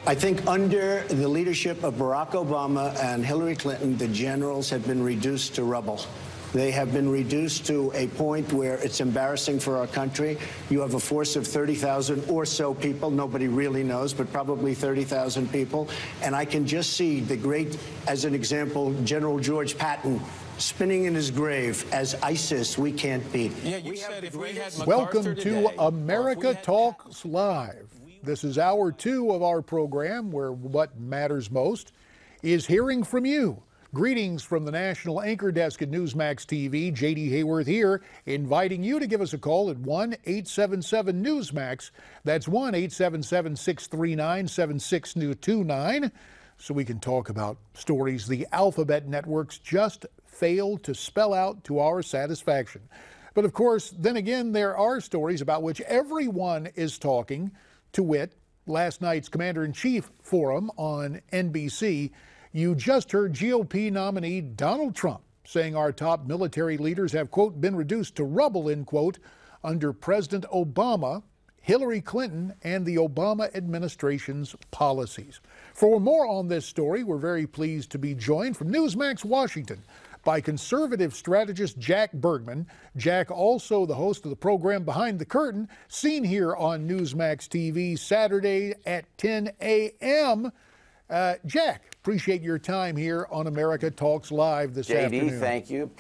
I think under the leadership of Barack Obama and Hillary Clinton, the generals have been reduced to rubble. They have been reduced to a point where it's embarrassing for our country. You have a force of 30,000 or so people. Nobody really knows, but probably 30,000 people. And I can just see the great, as an example, General George Patton spinning in his grave as ISIS we can't beat. Yeah, you said if we had MacArthur Welcome today, to America Talks Live. This is hour 2 of our program, where what matters most is hearing from you. Greetings from the national anchor desk at Newsmax TV. J.D. Hayworth here, inviting you to give us a call at 1-877-NEWSMAX. That's 1-877-639-7629, so we can talk about stories the alphabet networks just failed to spell out to our satisfaction. But of course, then again, there are stories about which everyone is talking, to wit, last night's Commander-in-Chief forum on NBC. You just heard GOP nominee Donald Trump saying our top military leaders have, quote, been reduced to rubble, end quote, under President Obama, Hillary Clinton, and the Obama administration's policies. For more on this story, we're very pleased to be joined from Newsmax Washington by conservative strategist Jack Burkman. Jack, also the host of the program Behind the Curtain, seen here on Newsmax TV Saturday at 10 a.m. Jack, appreciate your time here on America Talks Live this afternoon. JD, thank you.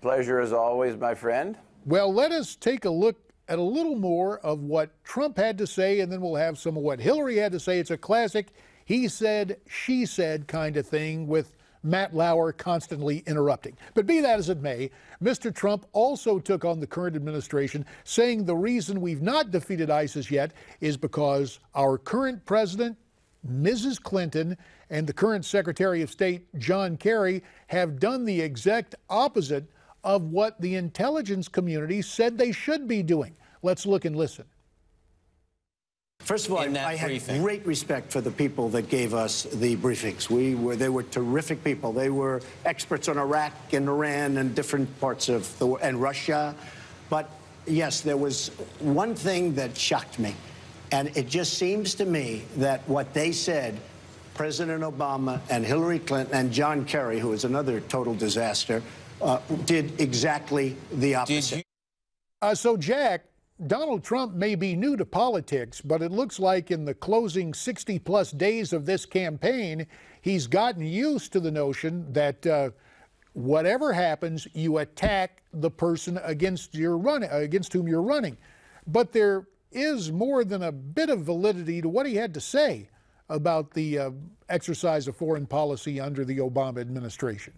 Pleasure as always, my friend. Well, let us take a look at a little more of what Trump had to say, and then we'll have some of what Hillary had to say. It's a classic he said, she said kind of thing, with Matt Lauer constantly interrupting. But be that as it may, Mr. Trump also took on the current administration, saying the reason we've not defeated ISIS yet is because our current president, Mrs. Clinton, and the current Secretary of State, John Kerry, have done the exact opposite of what the intelligence community said they should be doing. Let's look and listen. First of all, I had great respect for the people that gave us the briefings. They were terrific people. They were experts on Iraq and Iran and different parts of and Russia. But yes, there was one thing that shocked me, and it just seems to me that what they said, President Obama and Hillary Clinton and John Kerry, who is another total disaster, did exactly the opposite. So, Jack, Donald Trump may be new to politics, but it looks like in the closing 60-plus days of this campaign, he's gotten used to the notion that whatever happens, you attack the person against whom you're running. But there is more than a bit of validity to what he had to say about the exercise of foreign policy under the Obama administration.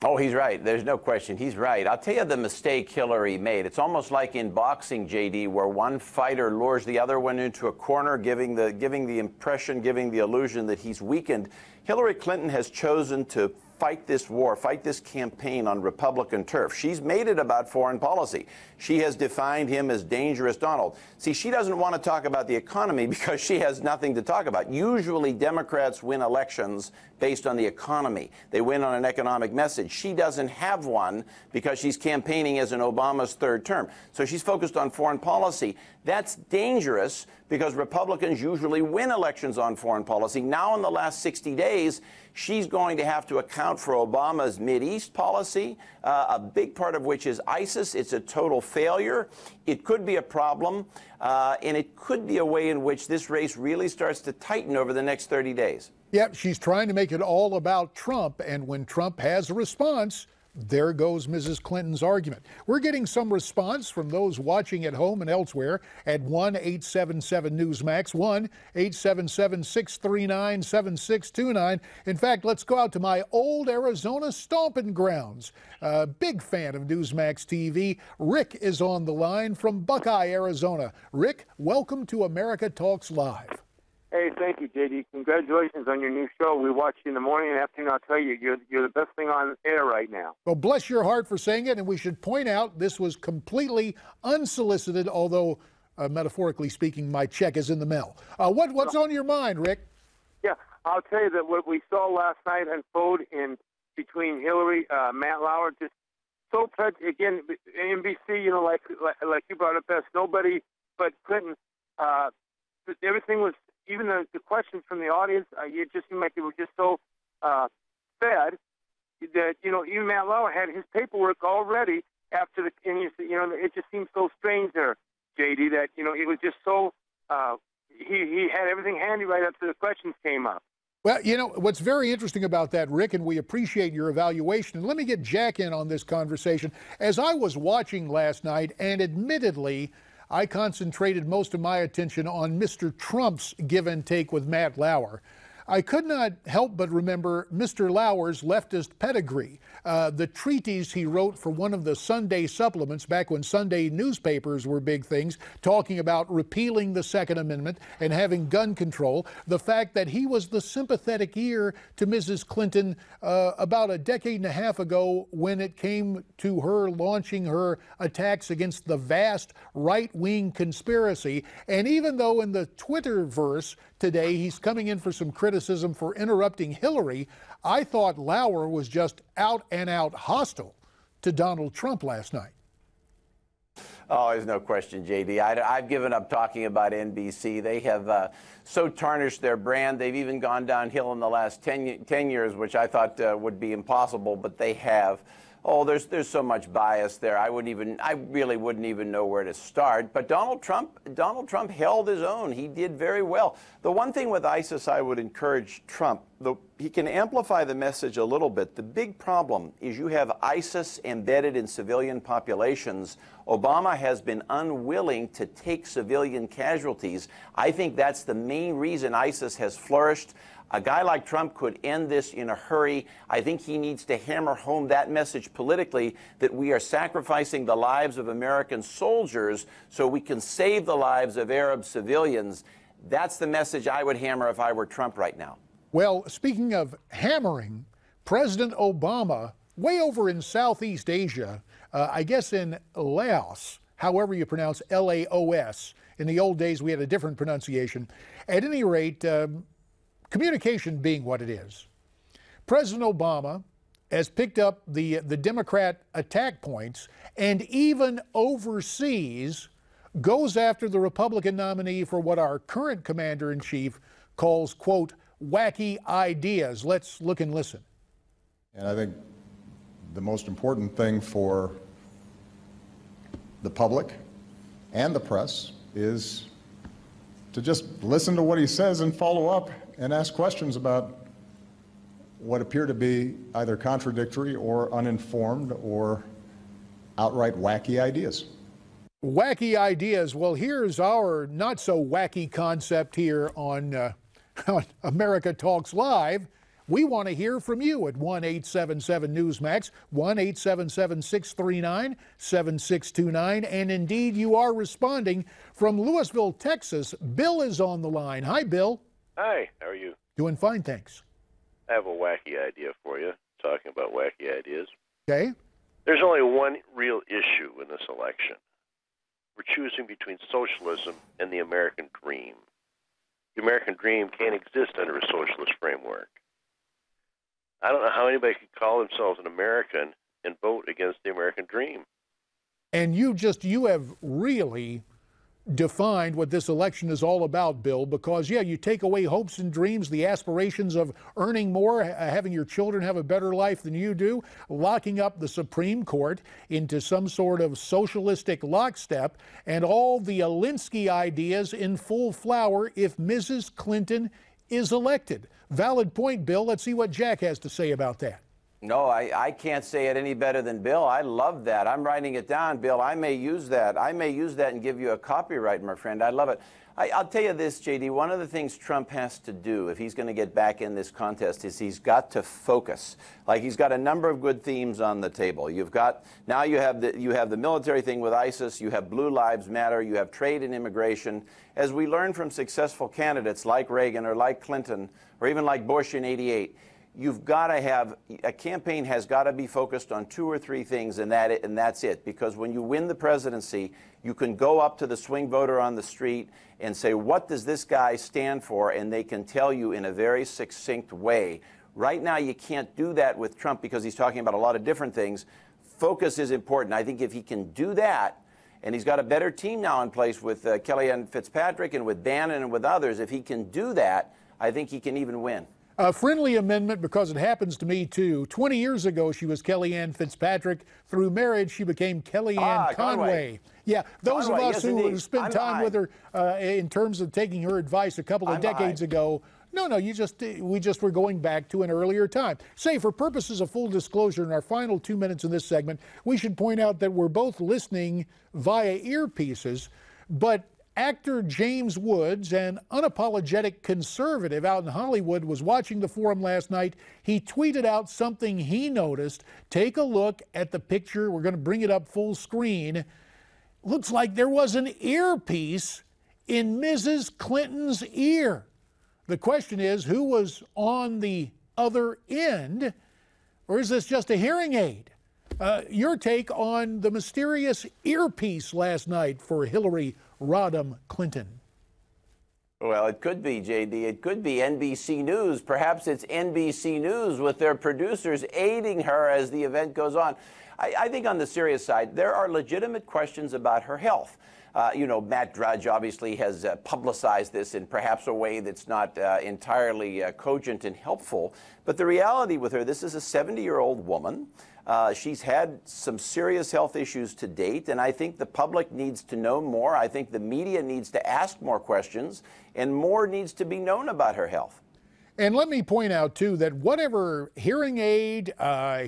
Oh, he's right. There's no question. He's right. I'll tell you the mistake Hillary made. It's almost like in boxing, JD, where one fighter lures the other one into a corner, giving the illusion that he's weakened. Hillary Clinton has chosen to fight this war, fight this campaign on Republican turf. She's made it about foreign policy. She has defined him as dangerous Donald. See, she doesn't want to talk about the economy because she has nothing to talk about. Usually Democrats win elections based on the economy. They win on an economic message. She doesn't have one because she's campaigning as in Obama's third term. So she's focused on foreign policy. That's dangerous because Republicans usually win elections on foreign policy. Now, in the last 60 days, she's going to have to account for Obama's Mideast policy, a big part of which is ISIS. It's a total failure. It could be a problem, and it could be a way in which this race really starts to tighten over the next 30 days. Yep, she's trying to make it all about Trump, and when Trump has a response, there goes Mrs. Clinton's argument. We're getting some response from those watching at home and elsewhere at 1-877-NEWSMAX, 1-877-639-7629. In fact, let's go out to my old Arizona stomping grounds. Big fan of Newsmax TV. Rick is on the line from Buckeye, Arizona. Rick, welcome to America Talks Live. Hey, thank you, JD. Congratulations on your new show. We watch you in the morning and afternoon. I'll tell you, you're the best thing on air right now. Well, bless your heart for saying it, and we should point out this was completely unsolicited, although, metaphorically speaking, my check is in the mail. What's on your mind, Rick? Yeah, I'll tell you that what we saw last night unfold in between Hillary, Matt Lauer, just so again, NBC, like you brought up best, nobody but Clinton. Everything was even the questions from the audience, it just seemed like they were just so fed that, even Matt Lauer had his paperwork all ready after and it just seemed so strange there, JD, that, it was just so, he had everything handy right up to the questions came up. Well, what's very interesting about that, Rick, and we appreciate your evaluation, and let me get Jack in on this conversation. As I was watching last night, and admittedly, I concentrated most of my attention on Mr. Trump's give and take with Matt Lauer. I could not help but remember Mr. Lauer's leftist pedigree, the treatise he wrote for one of the Sunday supplements back when Sunday newspapers were big things, talking about repealing the Second Amendment and having gun control, the fact that he was the sympathetic ear to Mrs. Clinton about a decade and a half ago when it came to her launching her attacks against the vast right-wing conspiracy. And even though in the Twitterverse today he's coming in for some criticism for interrupting Hillary, I thought Lauer was just out and out hostile to Donald Trump last night. Oh, there's no question, JD. I've given up talking about NBC. They have so tarnished their brand. They've even gone downhill in the last 10 years, which I thought would be impossible, but they have. Oh, there's so much bias there. I really wouldn't even know where to start. But Donald Trump held his own. He did very well. The one thing with ISIS, I would encourage Trump, he can amplify the message a little bit. The big problem is you have ISIS embedded in civilian populations. Obama has been unwilling to take civilian casualties. I think that's the main reason ISIS has flourished. A guy like Trump could end this in a hurry. I think he needs to hammer home that message politically, that we are sacrificing the lives of American soldiers so we can save the lives of Arab civilians. That's the message I would hammer if I were Trump right now. Well, speaking of hammering, President Obama, way over in Southeast Asia, I guess in Laos, however you pronounce Laos. In the old days, we had a different pronunciation. At any rate, communication being what it is, President Obama has picked up the Democrat attack points and even overseas goes after the Republican nominee for what our current commander-in-chief calls, quote, wacky ideas. Let's look and listen. And I think the most important thing for the public and the press is to just listen to what he says and follow up and ask questions about what appear to be either contradictory or uninformed or outright wacky ideas. Wacky ideas. Well, here's our not so wacky concept here on America Talks Live. We want to hear from you at 1-877-NEWSMAX, 1-877-639-7629. And indeed, you are responding from Louisville, Texas. Bill is on the line. Hi, Bill. Hi, how are you? Doing fine, thanks. I have a wacky idea for you, talking about wacky ideas. Okay. There's only one real issue in this election. We're choosing between socialism and the American dream. The American dream can't exist under a socialist framework. I don't know how anybody could call themselves an American and vote against the American dream. And you have really defined what this election is all about, Bill, because, yeah, you take away hopes and dreams, the aspirations of earning more, having your children have a better life than you do, locking up the Supreme Court into some sort of socialistic lockstep, and all the Alinsky ideas in full flower if Mrs. Clinton is elected. Valid point, Bill. Let's see what Jack has to say about that. No, I can't say it any better than Bill. I love that. I'm writing it down, Bill. I may use that. I may use that and give you a copyright, my friend. I love it. I'll tell you this, JD. One of the things Trump has to do if he's going to get back in this contest is he's got to focus. Like, he's got a number of good themes on the table. You have the military thing with ISIS. You have Blue Lives Matter. You have trade and immigration. As we learn from successful candidates like Reagan or like Clinton or even like Bush in '88. You've got to have a campaign has got to be focused on 2 or 3 things, and that's it. Because when you win the presidency, you can go up to the swing voter on the street and say, what does this guy stand for? And they can tell you in a very succinct way. Right now, you can't do that with Trump because he's talking about a lot of different things. Focus is important. I think if he can do that, And he's got a better team now in place with Kellyanne Fitzpatrick and with Bannon and with others. If he can do that, I think he can even win. A friendly amendment, because it happens to me too. 20 years ago, she was Kellyanne Fitzpatrick. Through marriage, she became Kellyanne Conway. Yeah, those Conway, of us who spent time with her in terms of taking her advice a couple of decades ago, no, we just were going back to an earlier time. Say, for purposes of full disclosure, in our final 2 minutes in this segment, we should point out that we're both listening via earpieces, but actor James Woods, an unapologetic conservative out in Hollywood, was watching the forum last night. He tweeted out something he noticed. Take a look at the picture. We're going to bring it up full screen. Looks like there was an earpiece in Mrs. Clinton's ear. The question is, who was on the other end, or is this just a hearing aid? Your take on the mysterious earpiece last night for Hillary Rodham Clinton. Well, it could be, J.D. It could be NBC News. Perhaps it's NBC News with their producers aiding her as the event goes on. I think on the serious side, there are legitimate questions about her health. You know, Matt Drudge obviously has publicized this in perhaps a way that's not entirely cogent and helpful. But the reality with her, this is a 70-year-old woman. She's had some serious health issues to date, and I think the public needs to know more. I think the media needs to ask more questions, and more needs to be known about her health. And let me point out, too, that whatever hearing aid,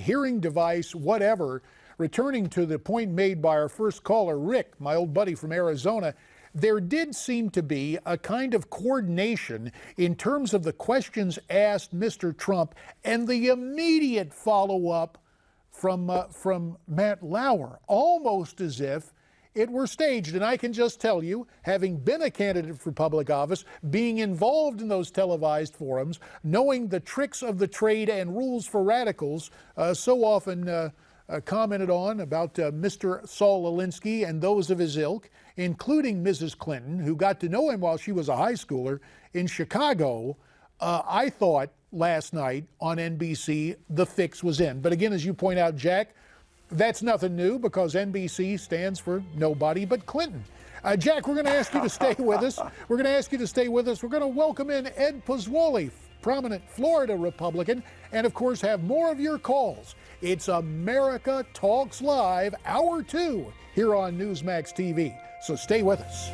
hearing device, whatever, returning to the point made by our first caller, Rick, my old buddy from Arizona, there did seem to be a kind of coordination in terms of the questions asked Mr. Trump and the immediate follow-up from Matt Lauer, almost as if it were staged. And I can just tell you, having been a candidate for public office, being involved in those televised forums, knowing the tricks of the trade and rules for radicals so often commented on about Mr. Saul Alinsky and those of his ilk, including Mrs. Clinton, who got to know him while she was a high schooler in Chicago, I thought last night on NBC the fix was in. But again, as you point out, Jack, that's nothing new because NBC stands for nobody but Clinton. Jack, we're going to ask you to stay with us. We're going to welcome in Ed Pozzuoli, prominent Florida Republican, and of course have more of your calls. It's America Talks Live, Hour 2, here on Newsmax TV. So stay with us.